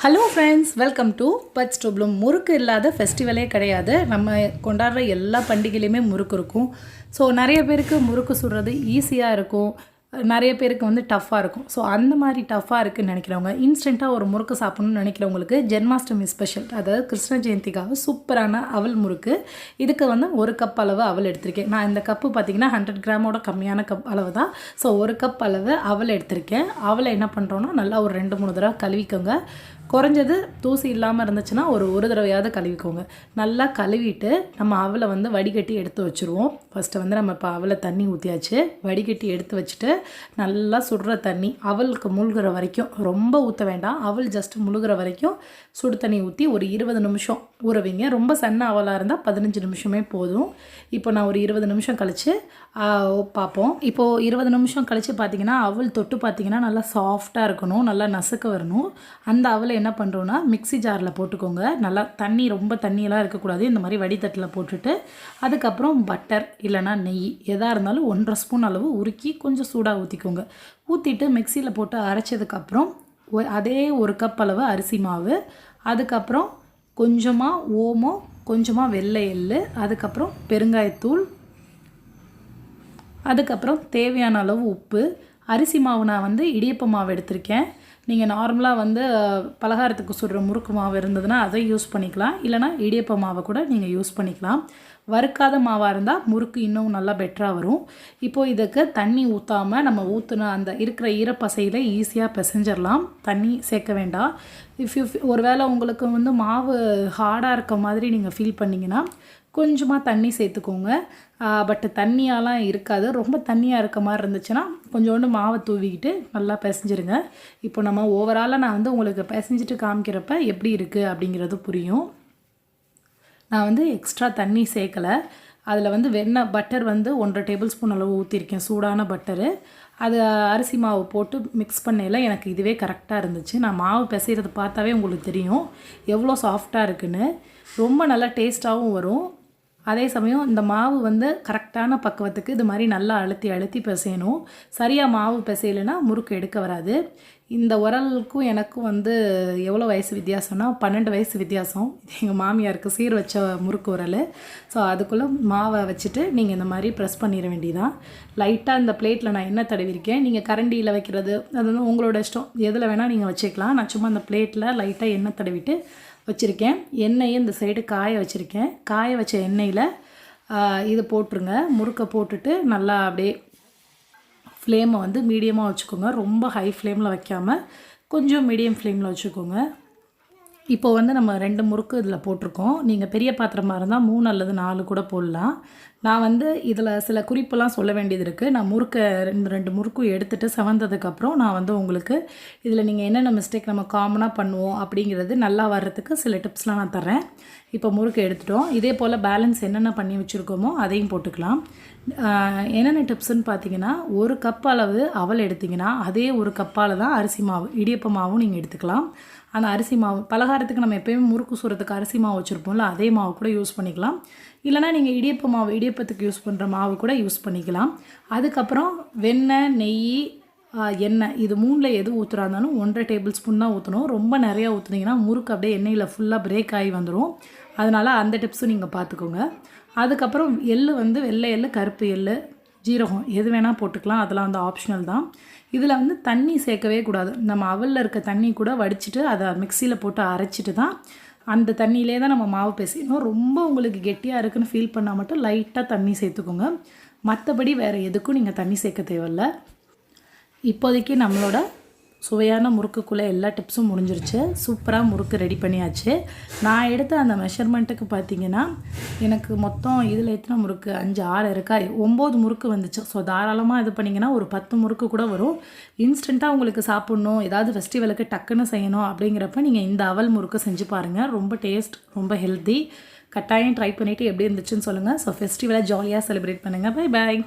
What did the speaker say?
Hello friends, welcome to Buds to Bloom. Murukku இல்லாத ஃபெஸ்டிவலே கிடையாது. நம்ம கொண்டாடுற எல்லா பண்டிகையிலையுமே முறுக்கு இருக்கும். ஸோ நிறைய பேருக்கு முறுக்கு சுடுறது ஈஸியாக இருக்கும், நிறைய பேருக்கு வந்து டஃப்பாக இருக்கும். ஸோ அந்த மாதிரி டஃப்பாக இருக்குதுன்னு நினைக்கிறவங்க, இன்ஸ்டண்ட்டாக ஒரு முறுக்கு சாப்பிட்ணுன்னு நினைக்கிறவங்களுக்கு ஜென்மாஷ்டமி ஸ்பெஷல், அதாவது கிருஷ்ண ஜெயந்திக்காக சூப்பரான அவல் முறுக்கு. இதுக்கு வந்து 1 கப் அளவு அவல் எடுத்திருக்கேன். நான் இந்த கப்பு பார்த்திங்கன்னா 100 கிராமோட கம்மியான கப் அளவு தான். ஸோ 1 கப் அளவு அவல் எடுத்திருக்கேன். அவலை என்ன பண்ணுறோன்னா நல்லா ஒரு 2-3 தடவை கழுவிக்கோங்க. குறைஞ்சது தூசி இல்லாமல் இருந்துச்சுன்னா ஒரு தடவையாவது கழுவிக்கோங்க. நல்லா கழுவிட்டு நம்ம அவலை வந்து வடிகட்டி எடுத்து வச்சுருவோம். ஃபஸ்ட்டு வந்து நம்ம இப்போ அவலை தண்ணி ஊற்றியாச்சு, வடிகட்டி எடுத்து வச்சுட்டு நல்லா சுடுற தண்ணி அவலுக்கு முழுகிற வரைக்கும், ரொம்ப ஊற்ற வேண்டாம், அவல் ஜஸ்ட் முழுகிற வரைக்கும் சுடு தண்ணி ஊற்றி ஒரு 20 நிமிஷம் ஊற வைங்க. ரொம்ப சன்ன அவலாக இருந்தால் 15 நிமிஷமே போதும். இப்போ நான் ஒரு 20 நிமிஷம் கழித்து பார்ப்போம். இப்போது 20 நிமிஷம் கழித்து பார்த்திங்கன்னா அவல் தொட்டு பார்த்திங்கன்னா நல்லா சாஃப்டாக இருக்கணும், நல்லா நசுக்க வரணும். அந்த அவலை என்ன பண்ணுறோன்னா மிக்ஸி ஜாரில் போட்டுக்கோங்க. நல்லா தண்ணி, ரொம்ப தண்ணியெல்லாம் இருக்கக்கூடாது. இந்த மாதிரி வடித்தட்டில் போட்டுட்டு அதுக்கப்புறம் பட்டர் இல்லைனா நெய் எதாக இருந்தாலும் 1.5 ஸ்பூன் அளவு உருக்கி கொஞ்சம் சூடாக ஊற்றிக்கோங்க. ஊற்றிட்டு மிக்சியில் போட்டு அரைச்சதுக்கப்புறம் அதே 1 கப் அளவு அரிசி மாவு, அதுக்கப்புறம் கொஞ்சமாக ஓமம், கொஞ்சமாக வெள்ளை எள்ளு, அதுக்கப்புறம் பெருங்காயத்தூள், அதுக்கப்புறம் தேவையான அளவு உப்பு. அரிசி மாவு நான் வந்து இடியப்ப மாவு எடுத்திருக்கேன். நீங்கள் நார்மலாக வந்து பலகாரத்துக்கு சுடுற முறுக்கு மாவு இருந்ததுன்னா அதை யூஸ் பண்ணிக்கலாம், இல்லைனா இடியப்ப மாவை கூட நீங்கள் யூஸ் பண்ணிக்கலாம். வறுக்காத மாவாக இருந்தால் முறுக்கு இன்னும் நல்லா பெட்டராக வரும். இப்போது இதுக்கு தண்ணி ஊற்றாமல் நம்ம ஊற்றின அந்த இருக்கிற ஈரப்பசையில் ஈஸியாக பிசைஞ்சிடலாம், தண்ணி சேர்க்க வேண்டாம். ஒரு வேளை உங்களுக்கு வந்து மாவு ஹார்டாக இருக்க மாதிரி நீங்கள் ஃபீல் பண்ணிங்கன்னா கொஞ்சமாக தண்ணி சேர்த்துக்கோங்க. பட் தண்ணியாலாம் இருக்காது. ரொம்ப தண்ணியாக இருக்க மாதிரி இருந்துச்சுன்னா கொஞ்சோண்டு மாவை தூவிக்கிட்டு நல்லா பிசைஞ்சிருங்க. இப்போ நம்ம ஓவராலாக நான் வந்து உங்களுக்கு பிசைஞ்சிட்டு காமிக்கிறப்ப எப்படி இருக்குது அப்படிங்கிறது புரியும். நான் வந்து எக்ஸ்ட்ரா தண்ணி சேர்க்கலை. அதில் வந்து வெண்ணெய் பட்டர் வந்து 1.5 டேபிள் ஸ்பூன் அளவு ஊற்றிருக்கேன், சூடான பட்டரு. அது அரிசி மாவு போட்டு மிக்ஸ் பண்ணையில் எனக்கு இதுவே கரெக்டாக இருந்துச்சு. நான் மாவு பிசைகிறது பார்த்தாவே உங்களுக்கு தெரியும் எவ்வளோ சாஃப்டாக இருக்குன்னு. ரொம்ப நல்லா டேஸ்ட்டாகவும் வரும். அதே சமயம் இந்த மாவு வந்து கரெக்டான பக்குவத்துக்கு இது மாதிரி நல்லா அழுத்தி அழுத்தி பிசையணும். சரியாக மாவு பிசையலைன்னா முறுக்கு எடுக்க வராது. இந்த உரலுக்கும் எனக்கும் வந்து எவ்வளோ வயசு வித்தியாசம்னா 12 வயசு வித்தியாசம். இது எங்கள் மாமியாருக்கு சீர் வச்ச முறுக்கு உரல். ஸோ அதுக்குள்ளே மாவை வச்சுட்டு நீங்கள் இந்த மாதிரி ப்ரெஸ் பண்ணிட வேண்டியதான். லைட்டாக இந்த பிளேட்டில் நான் எண்ணெய் தடவிருக்கேன். நீங்கள் கரண்டியில் வைக்கிறது அது வந்து உங்களோட இஷ்டம், எதில் வேணால் நீங்கள் வச்சுக்கலாம். நான் சும்மா அந்த பிளேட்டில் லைட்டாக எண்ணெய் தடவிட்டு வச்சுருக்கேன். எண்ணெயை இந்த சைடு காய வச்சுருக்கேன். காய வச்ச எண்ணெயில் இது போட்டுருங்க. முறுக்கை போட்டுட்டு நல்லா அப்படியே ஃப்ளேமை வந்து மீடியமாக வச்சுக்கோங்க. ரொம்ப ஹை ஃப்ளேமில் வைக்காமல் கொஞ்சம் மீடியம் ஃப்ளேமில் வச்சுக்கோங்க. இப்போ வந்து நம்ம 2 முறுக்கு இதில் போட்டிருக்கோம். நீங்கள் பெரிய பாத்திரமாக இருந்தால் 3 அல்லது 4 கூட போடலாம். நான் வந்து இதில் சில குறிப்பெல்லாம் சொல்ல வேண்டியது இருக்குது. நான் முறுக்கை 2 முறுக்கும் எடுத்துகிட்டு செவந்ததுக்கப்புறம் நான் வந்து உங்களுக்கு இதில் நீங்கள் என்னென்ன மிஸ்டேக் நம்ம காமனாக பண்ணுவோம் அப்படிங்கிறது நல்லா வர்றதுக்கு சில டிப்ஸ்லாம் நான் தரேன். இப்போ முறுக்கு எடுத்துட்டோம். இதே போல் பேலன்ஸ் என்னென்ன பண்ணி வச்சுருக்கோமோ அதையும் போட்டுக்கலாம். என்னென்ன டிப்ஸுன்னு பார்த்தீங்கன்னா, 1 கப் அளவு அவல் எடுத்திங்கன்னா அதே 1 கப்பால் தான் அரிசி மாவு, இடியப்ப மாவும் நீங்கள் எடுத்துக்கலாம். அந்த அரிசி மாவு பலகாரத்துக்கு நம்ம எப்போயுமே முறுக்கு சுடுறதுக்கு அரிசி மாவு வச்சுருப்போம்ல, அதே மாவு கூட யூஸ் பண்ணிக்கலாம். இல்லைனா நீங்கள் இடியப்ப மாவு, இடியப்பத்துக்கு யூஸ் பண்ணுற மாவு கூட யூஸ் பண்ணிக்கலாம். அதுக்கப்புறம் வெண்ணெய், நெய், எண்ணெய், இது 3ல் எது ஊற்றுறா இருந்தாலும் 1.5 டேபிள் ஸ்பூன் தான் ஊற்றணும். ரொம்ப நிறையா ஊற்றுனீங்கன்னா முறுக்கு அப்படியே எண்ணெயில் ஃபுல்லாக பிரேக் ஆகி வந்துடும். அதனால் அந்த டிப்ஸும் நீங்கள் பார்த்துக்கோங்க. அதுக்கப்புறம் எள்ளு வந்து வெள்ளை எள்ளு, கருப்பு எள்ளு, ஜீரகம் எது வேணால் போட்டுக்கலாம், அதெல்லாம் வந்து ஆப்ஷனல் தான். இதில் வந்து தண்ணி சேர்க்கவே கூடாது. நம்ம அவலில் இருக்க தண்ணி கூட வடிச்சிட்டு அதை மிக்சியில் போட்டு அரைச்சிட்டு தான் அந்த தண்ணியிலே தான் நம்ம மாவு பிசையணும். ரொம்ப உங்களுக்கு கெட்டியாக இருக்குன்னு ஃபீல் பண்ணால் மட்டும் லைட்டாக தண்ணி சேர்த்துக்கோங்க. மற்றபடி வேறு எதுக்கும் நீங்கள் தண்ணி சேர்க்க தேவையில்லை. இப்போதைக்கு நம்மளோட சுவையான முறுக்குக்குள்ளே எல்லா டிப்ஸும் முடிஞ்சிருச்சு. சூப்பராக முறுக்கு ரெடி பண்ணியாச்சு. நான் எடுத்த அந்த மெஷர்மெண்ட்டுக்கு பார்த்தீங்கன்னா எனக்கு மொத்தம் இதில் எத்தனை முறுக்கு, 5 6 இருக்கா, 9 முறுக்கு வந்துச்சு. ஸோ தாராளமாக இது பண்ணிங்கன்னா ஒரு 10 முறுக்கு கூட வரும். இன்ஸ்டண்ட்டாக உங்களுக்கு சாப்பிட்ணும், ஏதாவது ஃபெஸ்டிவலுக்கு டக்குன்னு செய்யணும் அப்படிங்கிறப்ப நீங்கள் இந்த அவல் முறுக்கு செஞ்சு பாருங்கள். ரொம்ப டேஸ்ட், ரொம்ப ஹெல்த்தி. கட்டாயம் ட்ரை பண்ணிவிட்டு எப்படி இருந்துச்சுன்னு சொல்லுங்கள். ஸோ ஃபெஸ்டிவலை ஜாலியாக செலிப்ரேட் பண்ணுங்கள். Bye bye.